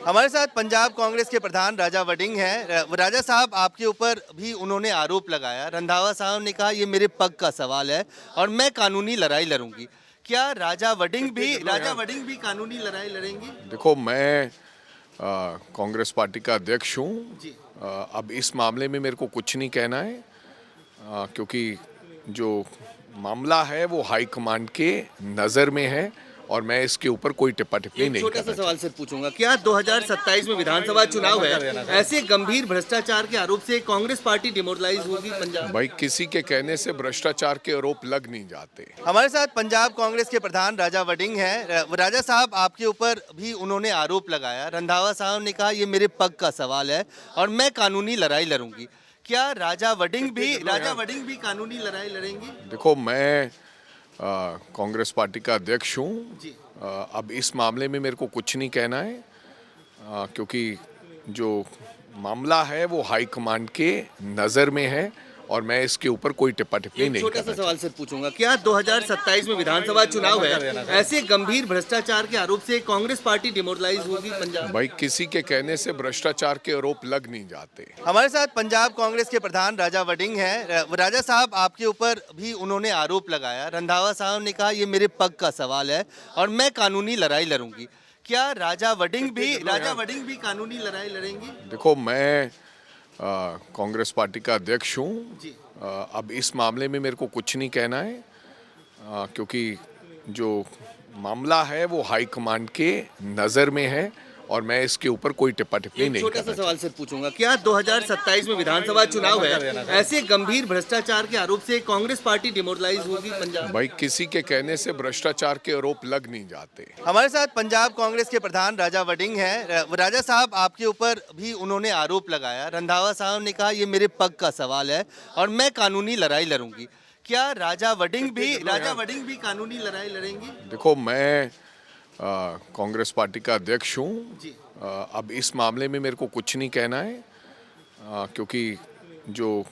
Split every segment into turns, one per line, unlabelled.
हमारे साथ पंजाब कांग्रेस के प्रधान राजा वड़िंग हैं। राजा साहब, आपके ऊपर भी उन्होंने आरोप लगाया। रंधावा साहब ने कहा ये मेरे पग का सवाल है और मैं कानूनी लड़ाई लड़ूंगी। क्या राजा वड़िंग भी कानूनी लड़ाई लड़ेंगी?
देखो, मैं कांग्रेस पार्टी का अध्यक्ष हूँ।
जी।
अब इस मामले में मेरे को कुछ नहीं कहना है, क्योंकि जो मामला है वो हाई कमांड के नज़र में है और मैं इसके ऊपर कोई टिप्पा टिप्पणी
एक
नहीं
छोटा सा
करना
सवाल से पूछूंगा, क्या 2027 में विधानसभा चुनाव है, ऐसे गंभीर भ्रष्टाचार के आरोप से कांग्रेस पार्टी डिमोरलाइज होगी पंजाब?
भाई, किसी के कहने से भ्रष्टाचार के आरोप लग नहीं जाते।
हमारे साथ पंजाब कांग्रेस के प्रधान राजा वड़िंग हैं। राजा साहब, आपके ऊपर भी उन्होंने आरोप लगाया। रंधावा साहब ने कहा ये मेरे पग का सवाल है और मैं कानूनी लड़ाई लड़ूंगी। क्या राजा वड़िंग भी कानूनी लड़ाई लड़ेंगी?
देखो, मैं कांग्रेस पार्टी का अध्यक्ष हूँ।
जी।
अब इस मामले में मेरे को कुछ नहीं कहना है, क्योंकि जो मामला है वो हाई कमांड के नज़र में है और मैं इसके ऊपर कोई टिप्पा टिप्पणी
एक
नहीं
छोटा सा
करना
सवाल से पूछूंगा, क्या 2027 में विधानसभा चुनाव है, ऐसे गंभीर भ्रष्टाचार के आरोप से कांग्रेस पार्टी डिमोरलाइज होगी पंजाब?
भाई, किसी के कहने से भ्रष्टाचार के आरोप लग नहीं जाते।
हमारे साथ पंजाब कांग्रेस के प्रधान राजा वड़िंग हैं। राजा साहब, आपके ऊपर भी उन्होंने आरोप लगाया। रंधावा साहब ने कहा ये मेरे पग का सवाल है और मैं कानूनी लड़ाई लड़ूंगी। क्या राजा वड़िंग भी कानूनी लड़ाई लड़ेंगी?
देखो, मैं कांग्रेस पार्टी का अध्यक्ष हूँ।
जी।
अब इस मामले में मेरे को कुछ नहीं कहना है, क्योंकि जो मामला है वो हाई कमांड के नज़र में है और मैं इसके ऊपर कोई टिप्पा टिप्पणी
एक
नहीं
छोटा सा
करना
सवाल से पूछूंगा, क्या 2027 में विधानसभा चुनाव है, ऐसे गंभीर भ्रष्टाचार के आरोप से कांग्रेस पार्टी डिमोरलाइज होगी पंजाब?
भाई, किसी के कहने से भ्रष्टाचार के आरोप लग नहीं जाते।
हमारे साथ पंजाब कांग्रेस के प्रधान राजा वड़िंग हैं। राजा साहब, आपके ऊपर भी उन्होंने आरोप लगाया। रंधावा साहब ने कहा ये मेरे पग का सवाल है और मैं कानूनी लड़ाई लड़ूंगी। क्या राजा वड़िंग भी कानूनी लड़ाई लड़ेंगी?
देखो, मैं कांग्रेस पार्टी का अध्यक्ष हूँ।
जी।
अब इस मामले में मेरे को कुछ नहीं कहना है, क्योंकि जो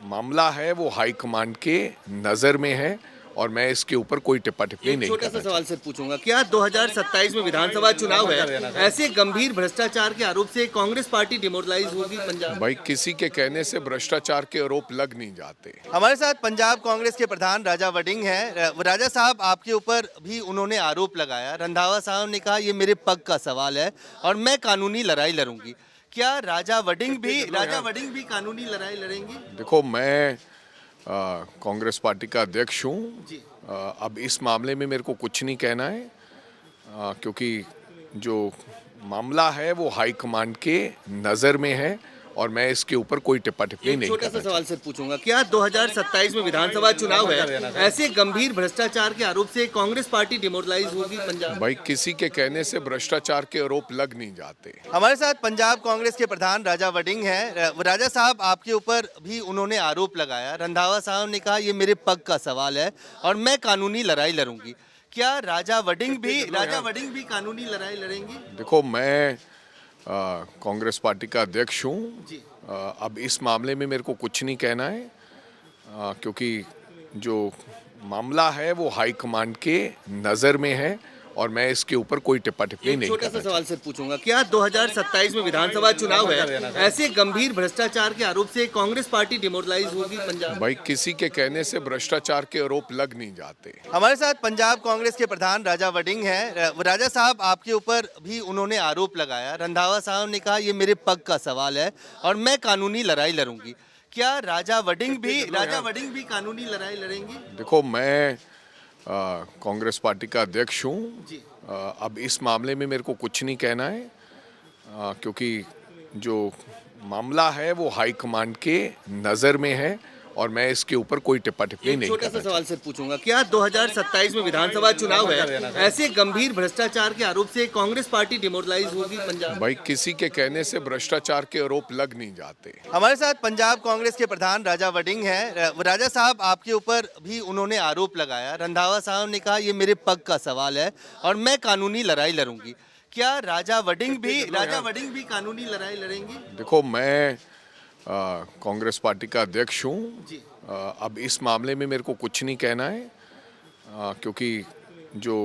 मामला है वो हाई कमांड के नज़र में है और मैं इसके ऊपर कोई टिप्पा टिप्पणी
एक
नहीं
छोटा सा
करना
सवाल से पूछूंगा, क्या 2027 में विधानसभा चुनाव है, ऐसे गंभीर भ्रष्टाचार के आरोप से कांग्रेस पार्टी डिमोरलाइज होगी पंजाब?
भाई, किसी के कहने से भ्रष्टाचार के आरोप लग नहीं जाते।
हमारे साथ पंजाब कांग्रेस के प्रधान राजा वड़िंग हैं। राजा साहब, आपके ऊपर भी उन्होंने आरोप लगाया। रंधावा साहब ने कहा ये मेरे पग का सवाल है और मैं कानूनी लड़ाई लड़ूंगी। क्या राजा वड़िंग भी कानूनी लड़ाई लड़ेंगी?
देखो, मैं कांग्रेस पार्टी का अध्यक्ष हूँ।
जी।
अब इस मामले में मेरे को कुछ नहीं कहना है, क्योंकि जो मामला है वो हाई कमांड के नज़र में है और मैं इसके ऊपर कोई टिप्पा टिप्पणी
एक
नहीं
छोटा सा
करना
सवाल से पूछूंगा, क्या 2027 में विधानसभा चुनाव है, ऐसे गंभीर भ्रष्टाचार के आरोप से कांग्रेस पार्टी डिमोरलाइज होगी पंजाब?
भाई, किसी के कहने से भ्रष्टाचार के आरोप लग नहीं जाते।
हमारे साथ पंजाब कांग्रेस के प्रधान राजा वड़िंग हैं। राजा साहब, आपके ऊपर भी उन्होंने आरोप लगाया। रंधावा साहब ने कहा ये मेरे पग का सवाल है और मैं कानूनी लड़ाई लड़ूंगी। क्या राजा वड़िंग भी कानूनी लड़ाई लड़ेंगी?
देखो, मैं कांग्रेस पार्टी का अध्यक्ष हूँ।
जी।
अब इस मामले में मेरे को कुछ नहीं कहना है, क्योंकि जो मामला है वो हाई कमांड के नज़र में है और मैं इसके ऊपर कोई टिप्पा टिप्पणी
एक
नहीं
छोटा सा
करना
सवाल से पूछूंगा, क्या 2027 में विधानसभा चुनाव है, ऐसे गंभीर भ्रष्टाचार के आरोप से कांग्रेस पार्टी डिमोरलाइज होगी पंजाब?
भाई, किसी के कहने से भ्रष्टाचार के आरोप लग नहीं जाते।
हमारे साथ पंजाब कांग्रेस के प्रधान राजा वड़िंग हैं। राजा साहब, आपके ऊपर भी उन्होंने आरोप लगाया। रंधावा साहब ने कहा ये मेरे पग का सवाल है और मैं कानूनी लड़ाई लड़ूंगी। क्या राजा वड़िंग भी कानूनी लड़ाई लड़ेंगी?
देखो, मैं कांग्रेस पार्टी का अध्यक्ष हूँ।
जी।
अब इस मामले में मेरे को कुछ नहीं कहना है, क्योंकि जो मामला है वो हाई कमांड के नज़र में है और मैं इसके ऊपर कोई टिप्पा टिप्पणी
एक
नहीं
छोटा सा
करना
सवाल से पूछूंगा, क्या 2027 में विधानसभा चुनाव है, ऐसे गंभीर भ्रष्टाचार के आरोप से कांग्रेस पार्टी डिमोरलाइज होगी पंजाब?
भाई, किसी के कहने से भ्रष्टाचार के आरोप लग नहीं जाते।
हमारे साथ पंजाब कांग्रेस के प्रधान राजा वड़िंग हैं। राजा साहब, आपके ऊपर भी उन्होंने आरोप लगाया। रंधावा साहब ने कहा ये मेरे पग का सवाल है और मैं कानूनी लड़ाई लड़ूंगी। क्या राजा वड़िंग भी कानूनी लड़ाई लड़ेंगी?
देखो, मैं कांग्रेस पार्टी का अध्यक्ष हूँ।
जी।
अब इस मामले में मेरे को कुछ नहीं कहना है, क्योंकि जो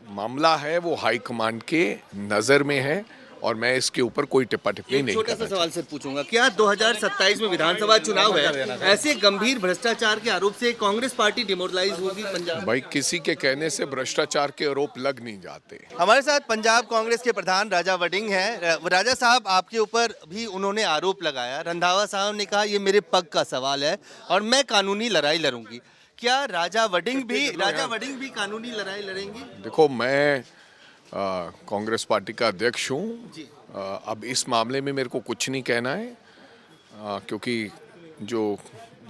मामला है वो हाई कमांड के नज़र में है और मैं इसके ऊपर कोई टिप्पा टिप्पणी
एक
नहीं
छोटा सा
करना
सवाल से पूछूंगा, क्या 2027 में विधानसभा चुनाव है, ऐसे गंभीर भ्रष्टाचार के आरोप से कांग्रेस पार्टी डिमोरलाइज होगी पंजाब?
भाई किसी के कहने से भ्रष्टाचार के आरोप लग नहीं जाते।
हमारे साथ पंजाब कांग्रेस के प्रधान राजा वड़िंग हैं। राजा साहब, आपके ऊपर भी उन्होंने आरोप लगाया। रंधावा साहब ने कहा ये मेरे पग का सवाल है और मैं कानूनी लड़ाई लड़ूंगी। क्या राजा वड़िंग भी कानूनी लड़ाई लड़ेंगी?
देखो, मैं कांग्रेस पार्टी का अध्यक्ष हूँ। अब इस मामले में मेरे को कुछ नहीं कहना है, क्योंकि जो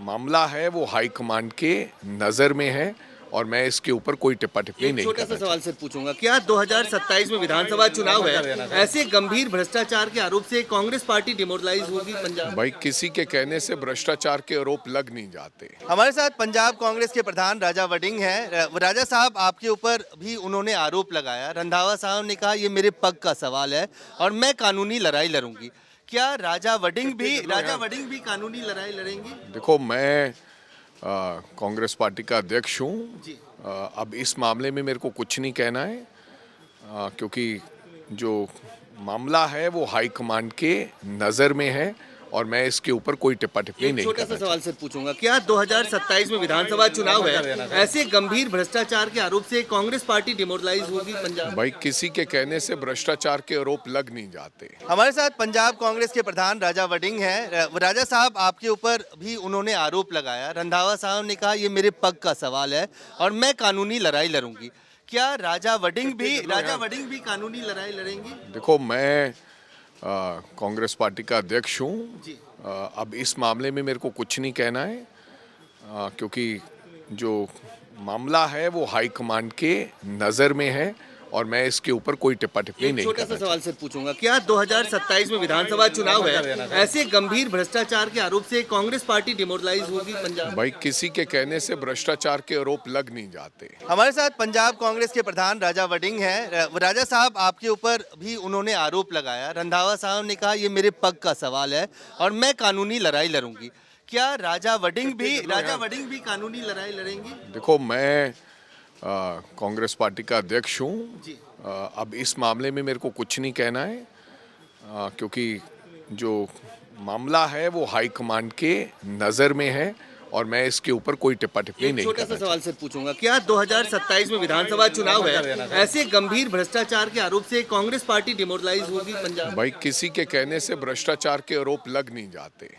मामला है वो हाई कमांड के नज़र में है और मैं इसके ऊपर कोई टिप्पा टिप्पणी
एक
नहीं
छोटा सा
करना
सवाल से पूछूंगा, क्या 2027 में विधानसभा चुनाव है, ऐसे गंभीर भ्रष्टाचार के आरोप से कांग्रेस पार्टी डिमोरलाइज होगी पंजाब?
भाई किसी के कहने से भ्रष्टाचार के आरोप लग नहीं जाते।
हमारे साथ पंजाब कांग्रेस के प्रधान राजा वड़िंग हैं। राजा साहब, आपके ऊपर भी उन्होंने आरोप लगाया। रंधावा साहब ने कहा ये मेरे पग का सवाल है और मैं कानूनी लड़ाई लड़ूंगी। क्या राजा वड़िंग भी कानूनी लड़ाई लड़ेंगी?
देखो, मैं कांग्रेस पार्टी का अध्यक्ष हूँ। अब इस मामले में मेरे को कुछ नहीं कहना है, क्योंकि जो मामला है वो हाई कमांड के नज़र में है और मैं इसके ऊपर कोई टिप्पा टिप्पणी
एक
नहीं
छोटा सा
करना
सवाल से पूछूंगा, क्या 2027 में विधानसभा चुनाव है, ऐसे गंभीर भ्रष्टाचार के आरोप से कांग्रेस पार्टी डिमोरलाइज होगी पंजाब?
भाई किसी के कहने से भ्रष्टाचार के आरोप लग नहीं जाते।
हमारे साथ पंजाब कांग्रेस के प्रधान राजा वड़िंग हैं। राजा साहब, आपके ऊपर भी उन्होंने आरोप लगाया। रंधावा साहब ने कहा ये मेरे पग का सवाल है और मैं कानूनी लड़ाई लड़ूंगी। क्या राजा वड़िंग भी कानूनी लड़ाई लड़ेंगी?
देखो, मैं कांग्रेस पार्टी का अध्यक्ष हूँ। अब इस मामले में मेरे को कुछ नहीं कहना है, क्योंकि जो मामला है वो हाई कमांड के नज़र में है और मैं इसके ऊपर कोई टिप्पा टिप्पणी
एक
नहीं
छोटा सा
करना
सवाल से पूछूंगा, क्या 2027 में विधानसभा चुनाव है, ऐसे गंभीर भ्रष्टाचार के आरोप से कांग्रेस पार्टी डिमोरलाइज होगी पंजाब?
भाई किसी के कहने से भ्रष्टाचार के आरोप लग नहीं जाते।
हमारे साथ पंजाब कांग्रेस के प्रधान राजा वड़िंग हैं। राजा साहब, आपके ऊपर भी उन्होंने आरोप लगाया। रंधावा साहब ने कहा ये मेरे पग का सवाल है और मैं कानूनी लड़ाई लड़ूंगी। क्या राजा वड़िंग भी कानूनी लड़ाई लड़ेंगी?
देखो, मैं कांग्रेस पार्टी का अध्यक्ष हूँ। अब इस मामले में मेरे को कुछ नहीं कहना है, क्योंकि जो मामला है वो हाई कमांड के नज़र में है और मैं इसके ऊपर कोई टिप्पा टिप्पणी
एक
नहीं
छोटा सा
करना
सवाल से पूछूंगा, क्या 2027 में विधानसभा चुनाव है, ऐसे गंभीर भ्रष्टाचार के आरोप से कांग्रेस पार्टी डिमोरलाइज होगी पंजाब?
भाई किसी के कहने से भ्रष्टाचार के आरोप लग नहीं जाते।